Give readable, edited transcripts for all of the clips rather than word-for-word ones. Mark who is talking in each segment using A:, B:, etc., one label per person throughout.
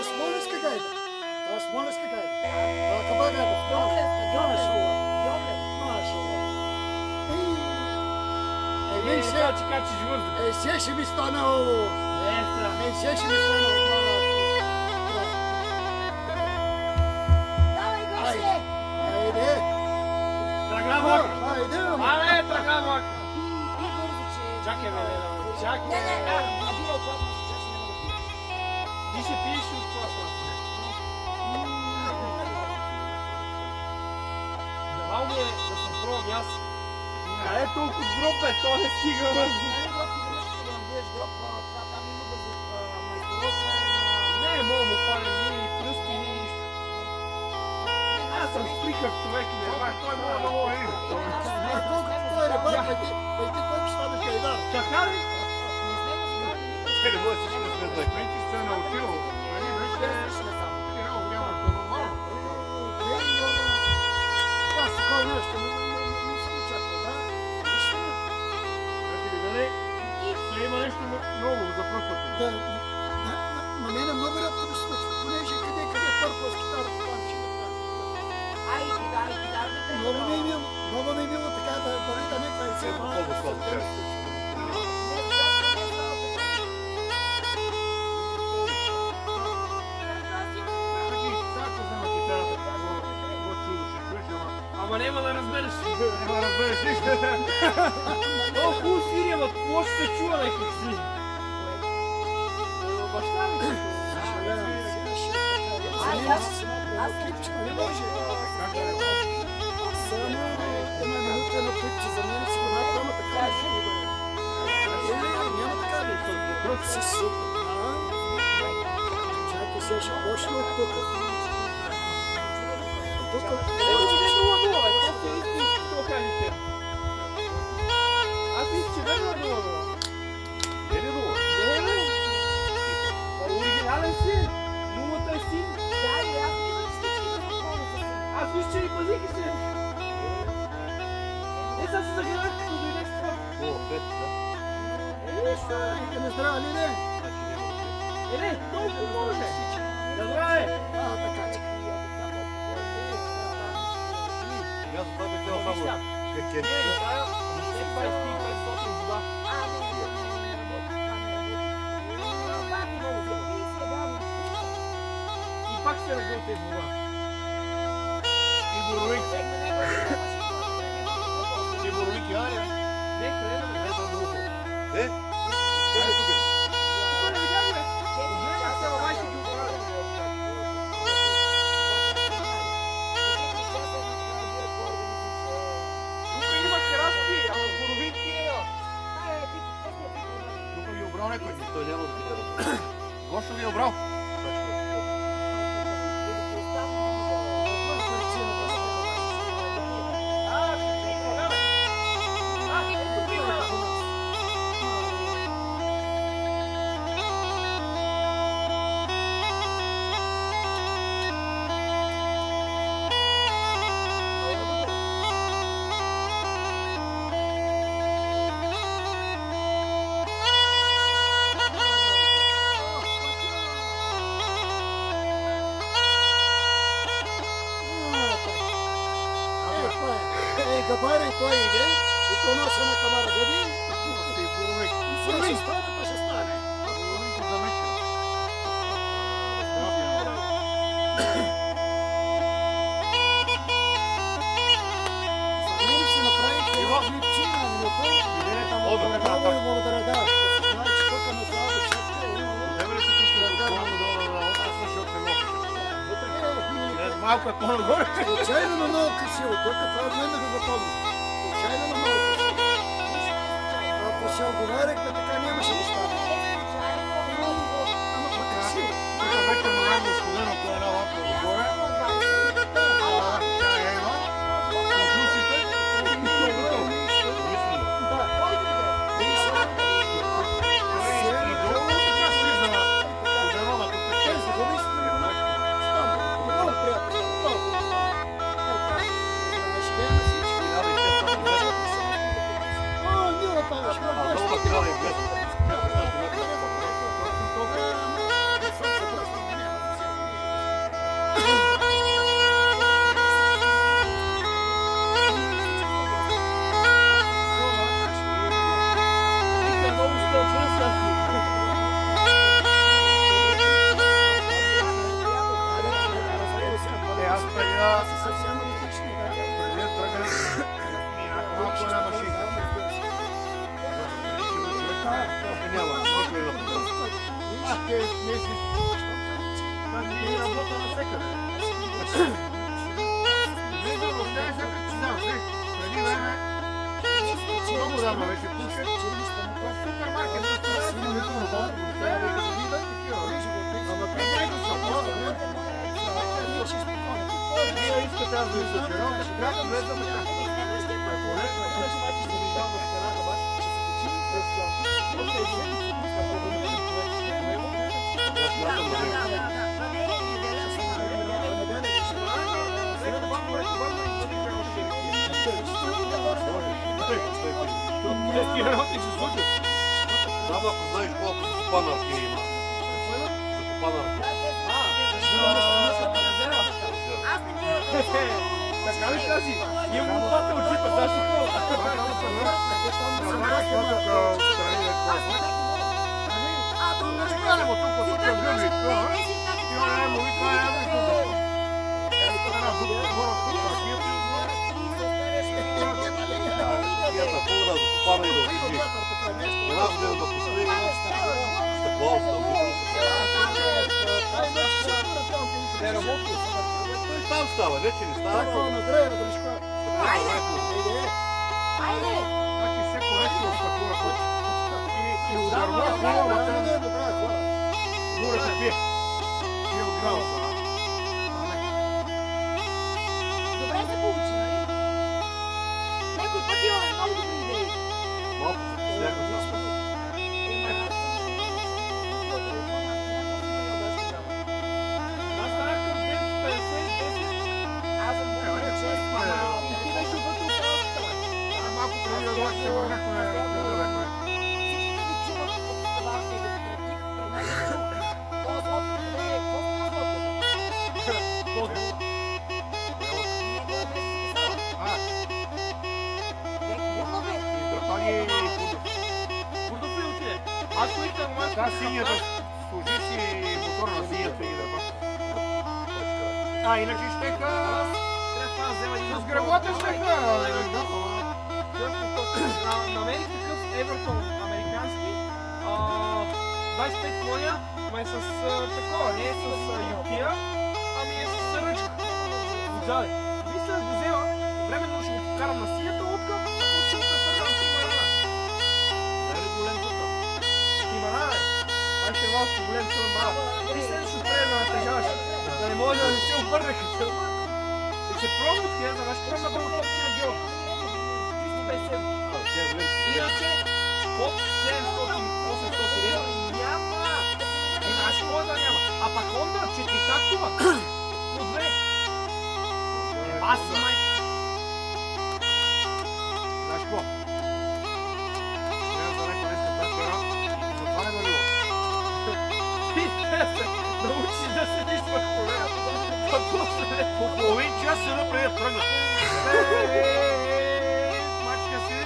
A: Смоленска гайда. Това е Смоленска гайда. Това е каба гайда.
B: Мен сега ти качиш вързо.
A: Сега ще ми станало. Сега ще ми станало.
C: Давай, Гоше!
A: Айде.
B: Тръгна влак.
A: Айде.
B: Але, тръгна влак.
C: И бързо, че...
B: Чакай, бе, чакай.
C: Не, набира от пластмаса, чаш не мога да пия.
B: Ти ще пиеш от пластмаса. Давал ми е да съм пробвам аз. Е, толкова гроб е, то не стига вързо. Не, мога му фалим ни пръсти, ни нищо. Аз съм стрикав човек и не бах, той мога много е.
A: Той е ребят, бе ти колко ще стане гайдар.
B: Чакай ли?
D: Не може всички да сме да кмети сте научил.
A: Аз такова нещо не се очаква, да? Вижте ме.
D: Ще има нещо ново за пръв път.
A: Да, на мене много рядко ми се случва, понеже къде първо с китара, това ще да правя. Много ми е мило така да видя някаква и цяло.
B: Ама няма да разбереш.
D: Няма да разбереш нищо.
B: Много хубаво свири, ама какво ще се чува някак си? Баща ми си.
A: Аз клипче, не може. Само една минута на клипче за мен си го направя така. Няма така ли? Просто си супер. Чакай се, ще почне от тук. Тук
B: аз мисля, че верно 0-0.
D: Не ли много?
B: Оригинален си. Нулата е син. Аз мисля, че ни пазиха си. Сега се загледах, като дойдех с това.
D: О, 5, да.
A: не здраве ли не?
B: Не, толкова може. Да здраве.
A: Така.
D: Аз за това бих взел само кекет.
B: И пак ще ръгъл тези вода.
D: И боровик. И боровик, я ли?
B: Не, къде да ме гледа много.
D: Е? Къде тук?
B: Тук не видях, бе. Аз се във ще ги оправя. Тук има храсти, ама боровинки няма.
D: Тук ги обрал някой. Той няма да пита. Гошо ги е обрал.
A: Габара и той иде, и то носи на камара гъби,
D: И боровик.
A: и ще стане, то ще стане.
D: Боровик е замешен.
A: За мен си направихте едно клипче на минута. Много ви благодаря, да. Знае, че тук на залата шапка е имало.
D: Вземе ли се тук на остъсна, защото не мога. Малко е по-нагоре.
A: Случайно на много красиво. Тук това от мен да го запомня. Случайно на много красиво. Ако се отговаряхме, така нямаше да стане. Ама по-красиво.
D: Тук вече нормално студено по една лампа отгоре. Тя е една. Жусите. И готово. И долу така слиза на студено, тук е
A: Много приятно. Мила Павеш, много
D: много крали без. ти не си... Значи ти работа навсекъде. Влизам в нея се причинам. Преди време много давно вече пуша. В супермаркет с това си навито на това. Ама където съм? Вие искате аз да ви съчерам, трябва да влезам така.
B: Тези работи се случат.
D: Само ако знаеш колко закопанарки има. Закопанарки.
B: Така ли тази? Имам лопата от джипа, сега ще ходя.
D: Там става, вече не става.
C: Айде!
D: Значи всеко нещо остакува път. И ударва хубавата. Горе се пие. Пие от градуса.
C: Добре се получи, нали? Някой път имаме много добри идеи.
D: Малко се всяка сам.
B: Аз станах към 50-10.
C: Аз съм много чест, ама ти беше вътре от работата.
D: Малко преди да дойде, се върнахме да гледахме.
C: Всички ви чуват от ставахте и да преких пред мен чук. Това сладко къде е? Какво става сладко? Не го е без смисъл. Какво бе?
D: Издръпани и курдов.
B: Курдов ли отиде? Аз поисках момент.
D: Да, синята. Служи си мотора на синята и дърпа. Иначе щеха... С гръбата щеха...
B: Намерих такъв Everton американски, 25 коня, ма е с такова, не е с юкия, ами е с ръчка. Отзаде. Мисля да го взема, временно ще го покарам на синята лодка, а ще го префърдам с Тимарана. Дали голем зъка? Тимарана е. Ай ще е малко голем цъл мала. Ти след ще трябва да натежаваш, да не може да не се обърне като. И ще пробва от хиляда, значи пробва да бъде на гео. 350. Иначе под 700-800 лева няма. И знаеш какво да няма? А пак Honda 4-тактова по 2. Аз си май.
D: Знаеш какво? Трябва да някой днеска трактора и затова не налива.
B: Ти трябва да се научиш да седиш върху колена.
D: По половин час се напред да тръгна. Мачка си.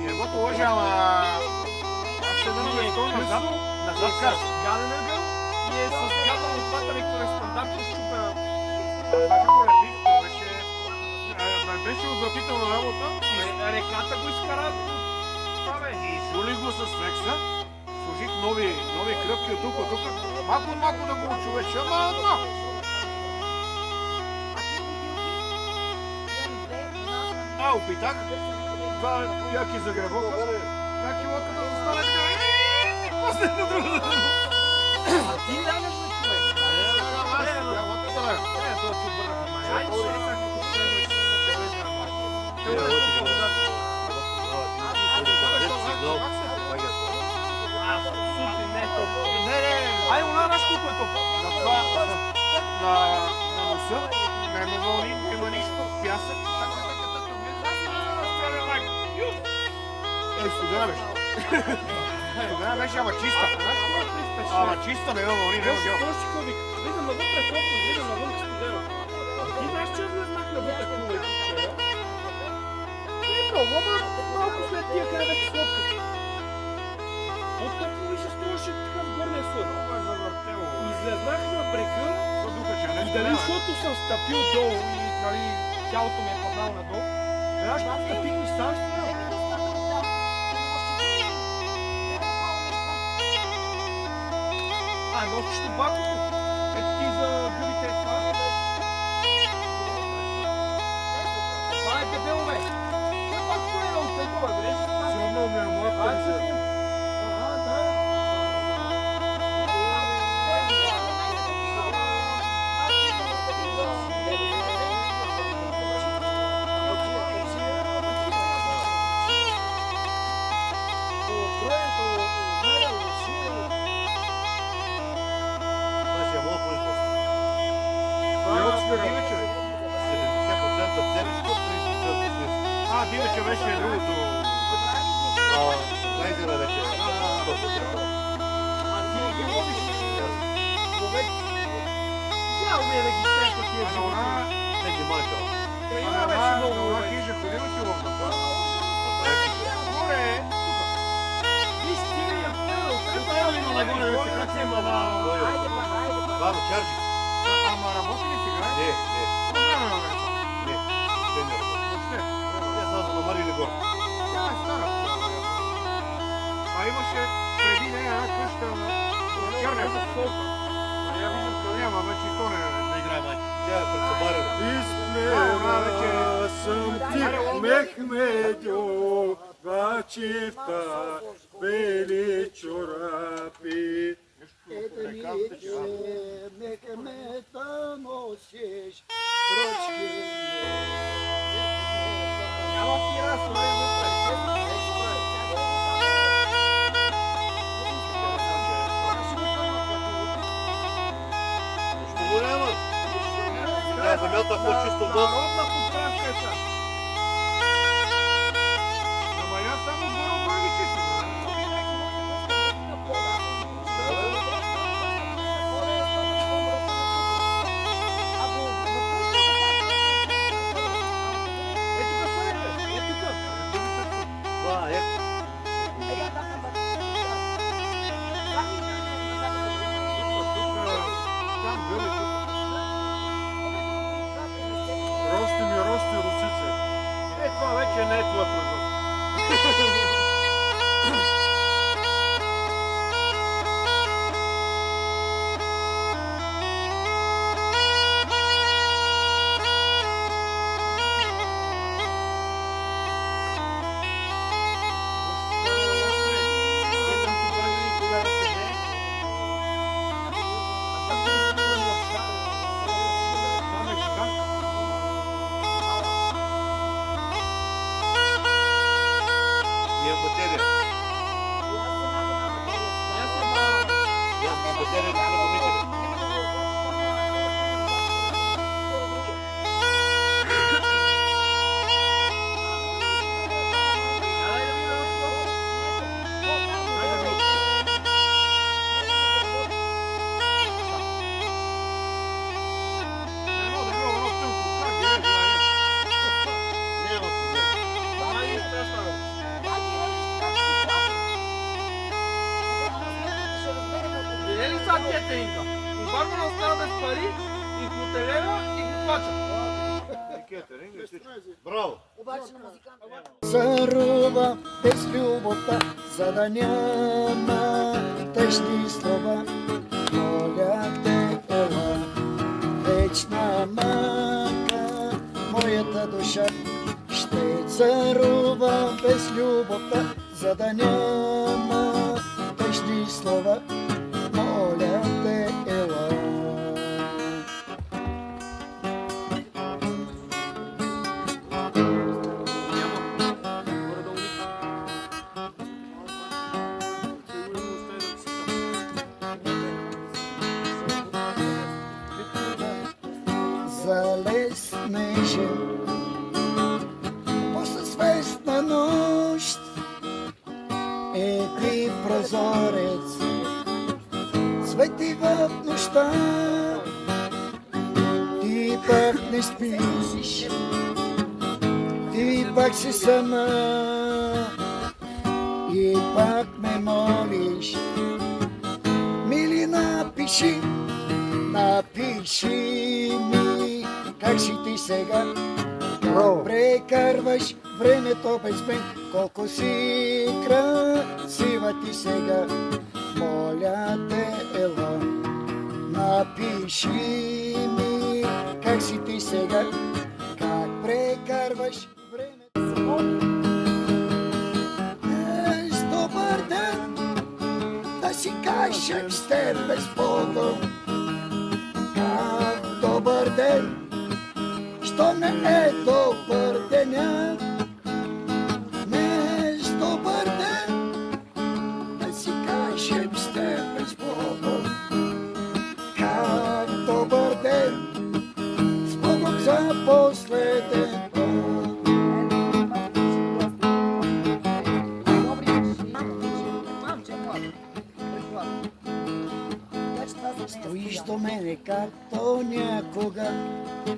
D: Ебото лъжа, ама... Аз ще да навестом назад. Назад кар.
B: Гаден ъгъл и е с гаден лопата ми кореспондантно щупена.
D: Така го лепих, това беше... Беше отвратителна работа.
B: Реката го изкара.
D: И шули го с флекса. Служих нови кръпки от тук, от тук. Малко да го очовеча, ама малко. Опитах. Това яки за гребока. Яки лодка да застане така. После на другата.
B: А ти лягаш на човек. Това ти обърна внимание. Айде, ще сега като следваш, ще влезе на малко. Това е толкова водата. Сути, не е толкова. Ай, она наш колко е толкова.
D: На това, на носа, няма вълни, няма нищо, пясък. Студена беше. Студена беше, ама чиста. Ама чиста, няма вълни, няма гел.
B: Точно какво вика? Влизам навътре топло, излизам навън студено. Ти знаеш, че аз не знах навътре какво е вчера? Не е много, ама малко след тия къде беше сладката. По-топло и се струваше така в горния слой. Излезнах на брега и дали защото съм стъпил долу и нали, тялото ми е паднало надолу, веднъж стъпих и Сам ще я. Носиш табакото. Ето ти за гъбите това. Това е дебело, бе. Това е много такова, бе.
D: Сигурно ми е моята визия.
E: Значи е моят производство.
D: Дивече.
E: 70% девичко, 30% свинско.
D: Дивече беше другото.
E: Найдена вече е 100%.
B: А ти ги водиш. Човек. Тя умее да ги среща тия живота.
E: Не ги майка.
B: Има вече много.
D: Она хижа ходила си в това.
B: Горе. Виж ти я пел.
D: Тук е ли на нагоре вече? Как се има
E: Бабо, чарджи.
D: Ама работи ли сега?
E: Не, не,
D: Програма вече.
E: не. Те не работи.
D: Въобще.
E: Те са намарили горе.
D: Тя е стара. Имаше преди нея една къща черния с солка. Я виждам къде няма, вече и то не играе майка.
E: Тя е пред събарена.
D: Измера
A: съм ти, Мехмедо, бачифта, бели чорапи. Мехмета носиш, брочки.
B: Няма ти раз,
E: Що го няма? Тя земята по-чисто в дом.
B: Народна поправка е това.
D: Ама я само горе ги чисти.
B: Ето тук слайдите, ето тук.
E: Това е.
D: Там гъби тук. Рости русици. Това вече не е твой производство.
E: И е батерия. Ясно, батерия на хранителя. Няма проблем.
B: Видели ли са кетеринга? Бармана остава без пари и хотелера и готвача.
E: Браво!
A: Царува без любовта, за да няма тежки слова. Моля те, ела, вечна мака, моята душа ще царува без любовта, за да няма тежки слова. Моля те, ела. Залеснеше после свестна нощ, ети прозорец свети в нощта, ти пак не спиш, ти пак си сама и пак ме молиш, мили напиши ми как си ти сега, Прекарваш времето без мен, колко си красива ти сега. Моля те, ела, напиши ми как си ти сега, как прекарваш времето. Днес добър ден, да си кажем с теб безплодно. Как добър ден, що не е добър деня. Днес добър ден, да си кажем с теб безплодно. Как добър ден, с Богом за последен път. Стоиш до мене както някога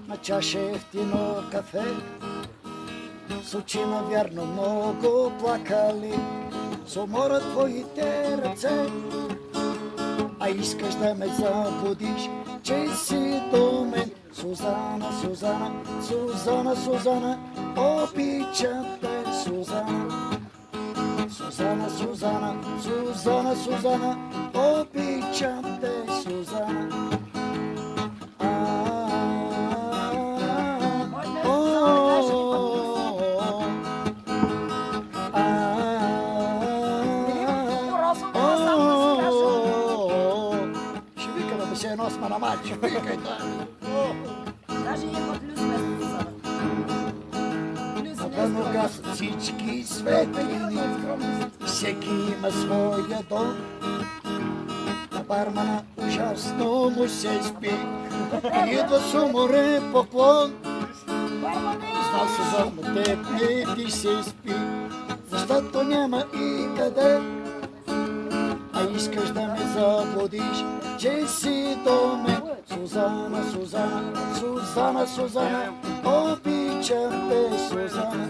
A: на чаша ефтино кафе, с очи навярно много плакали, с умора твоите ръце. А искаш да ме забудиш, че си до мен. Сузана, Сузана, Сузана, Сузана, обичам те, Сузана. Сузана, Сузана, Сузана, Сузана, обичам те, Сузана. Ще викаме да се е носма на матч, викай да.
C: Даже има плюс место за
A: Навън гасят всички светлини, всеки има своя дом. На бармана ужасно му се спи, идва с уморен поклон. Знал се за теб не ти се спи, защото няма и къде. А искаш да ме заблудиш, че си до мен. Сузана, Сузана, Сузана, Сузана, обичам те, Сузана.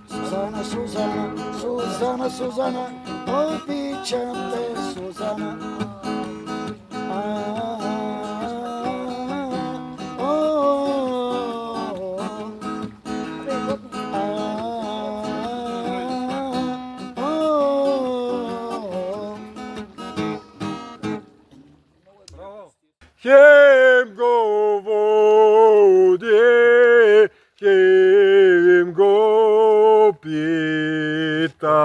A: Сузана, Сузана, Сузана, Сузана, обичам те, Сузана.
D: Хем го води, хем го пита.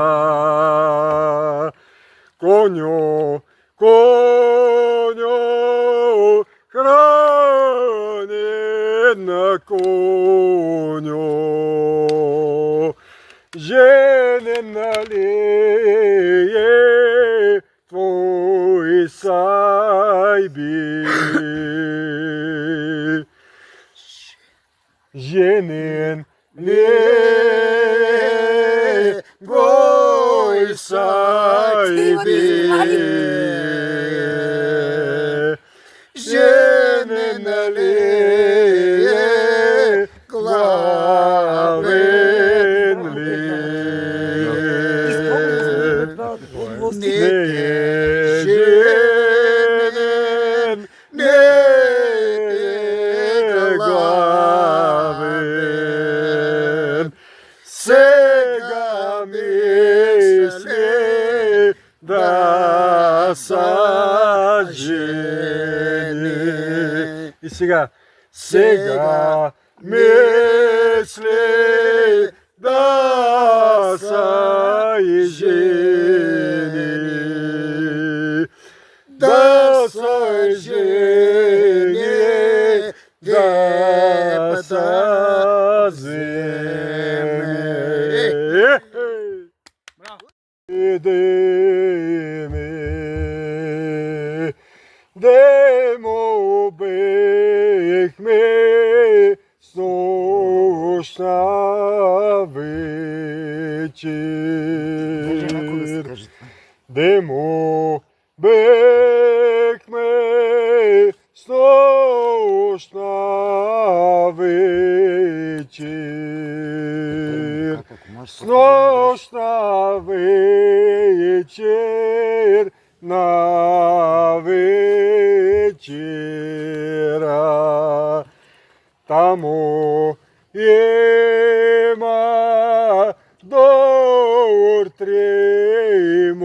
D: Коню, коню, храни на коню. Женен нали е твой сайби. Женен ли твой сайби. Женен ли главен ли. Не е женен, не е главен. Сега мисли да са жени. И сега мисли да са и жени. Да са жени, да са земни. Идеме, демо бехме с нощна вечер. Демо бехме с нощна вечер. С нощна вечер на вечера. Тамо е
A: трімумі,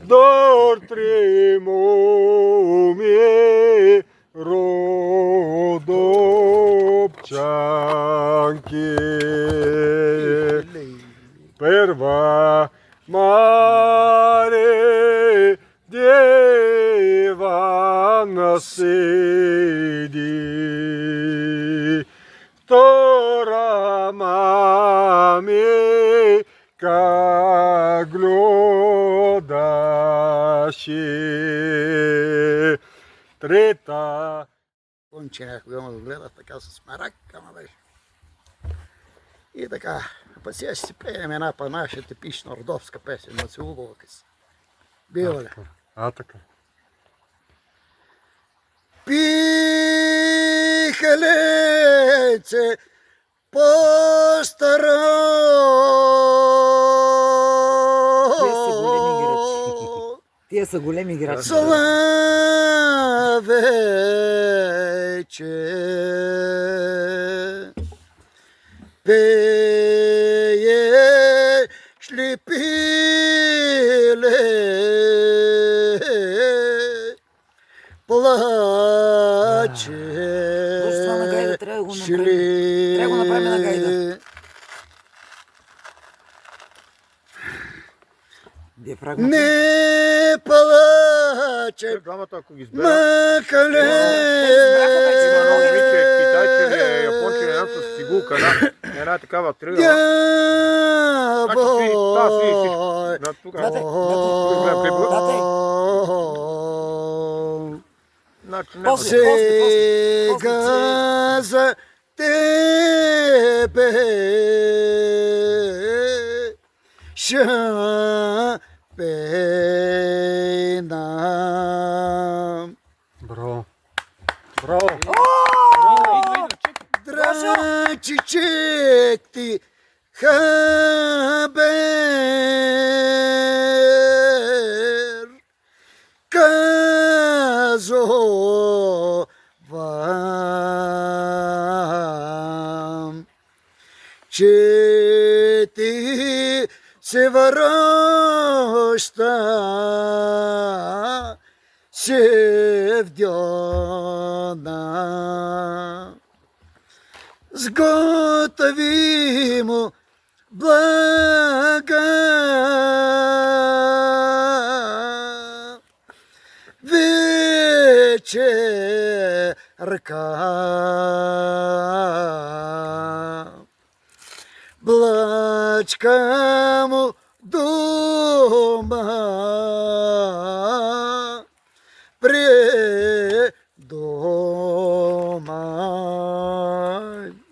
A: до трімумі, родопчанки. Перва Мария, Дева на седи, втора маме, как гледаше, трета. Конченях го гледах така с маракама беше. И така, па сега ще си пеем една па наша типична родовска песен на Целубовка си. Бива ли?
D: А, така.
A: Пихалеце по-старо.
C: Тия са големи играчи.
A: Славече пееш ли пиле, плачеш
C: Това на гайда трябва да го направим.
A: ли?
C: Трябва да го направим на гайда. Диафрагмата.
A: Не плаче,
D: Двамата, ако ги изберат,
A: махале.
D: китайче ли е, японче ли, една с цигулка, една такава тръгва.
A: Дявол.
D: Тук.
C: Дате.
D: Значи, не,
C: После.
A: Сега за тебе ще пеем.
D: Браво. Браво.
A: Драчичек ти хабер казовам, че ти се връща Севдяна. Сготови му блага, вечерка. Блачка му дома, пред дома.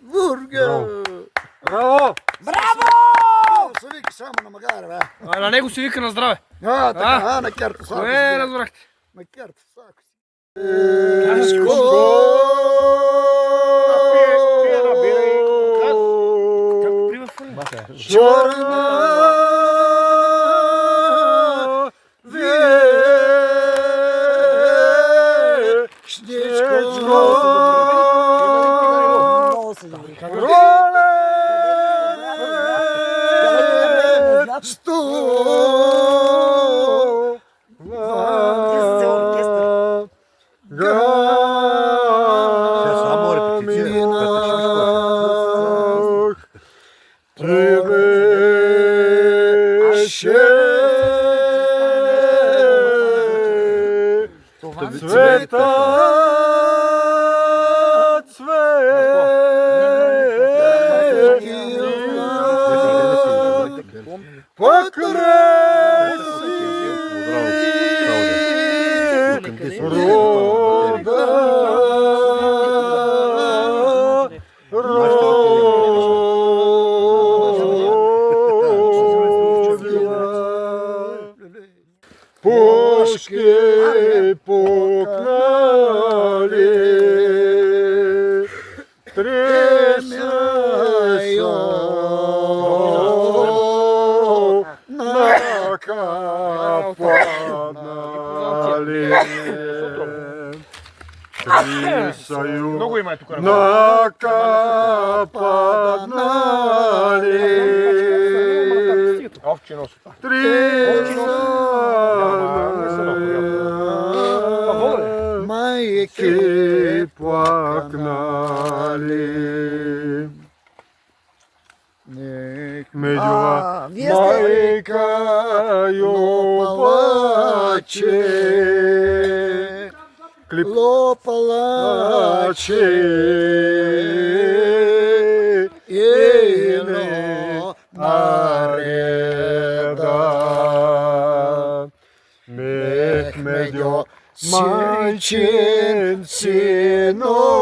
A: Вурга!
D: Браво.
C: Браво!
A: Се вика само на магара, бе.
B: А на него се вика на здраве.
A: Така, на керта сако.
B: Кое разбрахте?
A: На керта сако.
D: Пие на бира и
A: Черна вешничко,
C: Много са добри.
A: сто
E: Само репетиция.
A: Цвета, пушки пукнали, тресяю на кападали. Тресяю
B: Много има е тук.
A: на кападали.
D: Овчино su.
A: Три майки плакнали. Медюва майка ю плаче, лопалаче, єно нареда. Мехмедьо майчен синоле,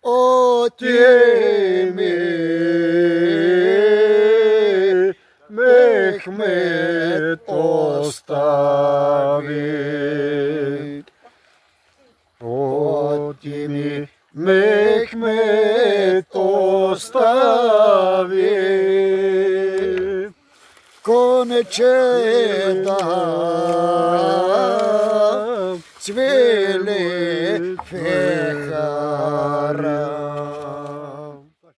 A: Отємі Мехмед оставить. Отємі Мехмед оставить. Конечета цвели фехара.